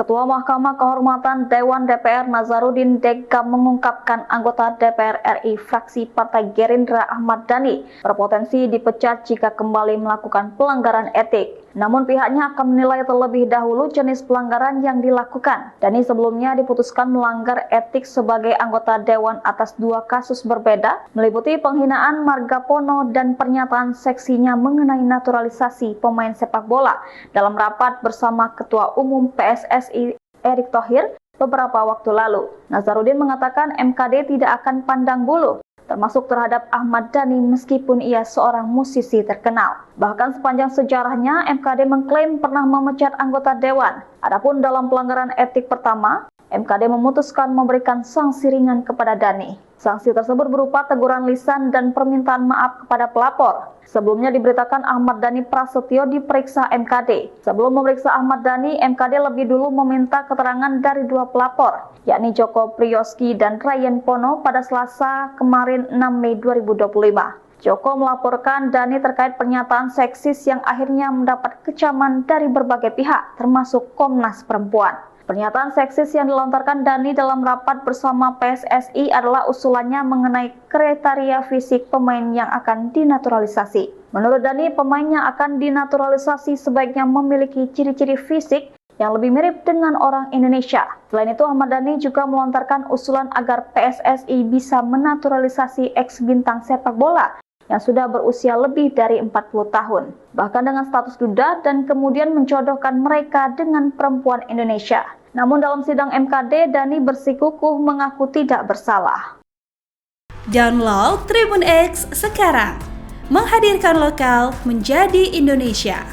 Ketua Mahkamah Kehormatan Dewan DPR Nazarudin Degga mengungkapkan anggota DPR RI fraksi Partai Gerindra Ahmad Dhani berpotensi dipecat jika kembali melakukan pelanggaran etik. Namun pihaknya akan menilai terlebih dahulu jenis pelanggaran yang dilakukan. Dhani sebelumnya diputuskan melanggar etik sebagai anggota Dewan atas 2 kasus berbeda, meliputi penghinaan margapono dan pernyataan seksinya mengenai naturalisasi pemain sepak bola dalam rapat bersama Ketua Umum PSSI Erick Thohir beberapa waktu lalu. Nazarudin mengatakan MKD tidak akan pandang bulu, termasuk terhadap Ahmad Dhani meskipun ia seorang musisi terkenal. Bahkan sepanjang sejarahnya, MKD mengklaim pernah memecat anggota dewan. Adapun dalam pelanggaran etik pertama, MKD memutuskan memberikan sanksi ringan kepada Dhani. Sanksi tersebut berupa teguran lisan dan permintaan maaf kepada pelapor. Sebelumnya diberitakan Ahmad Dhani Prasetyo diperiksa MKD. Sebelum memeriksa Ahmad Dhani, MKD lebih dulu meminta keterangan dari 2 pelapor, yakni Joko Priyoski dan Ryan Pono pada Selasa kemarin 6 Mei 2025. Joko melaporkan Dhani terkait pernyataan seksis yang akhirnya mendapat kecaman dari berbagai pihak, termasuk Komnas Perempuan. Pernyataan seksis yang dilontarkan Dhani dalam rapat bersama PSSI adalah usulannya mengenai kriteria fisik pemain yang akan dinaturalisasi. Menurut Dhani, pemain yang akan dinaturalisasi sebaiknya memiliki ciri-ciri fisik yang lebih mirip dengan orang Indonesia. Selain itu, Ahmad Dhani juga melontarkan usulan agar PSSI bisa menaturalisasi ex-bintang sepak bola yang sudah berusia lebih dari 40 tahun, bahkan dengan status duda, dan kemudian menjodohkan mereka dengan perempuan Indonesia. Namun dalam sidang MKD, Dhani bersikukuh mengaku tidak bersalah. Download Tribun X sekarang, menghadirkan lokal menjadi Indonesia.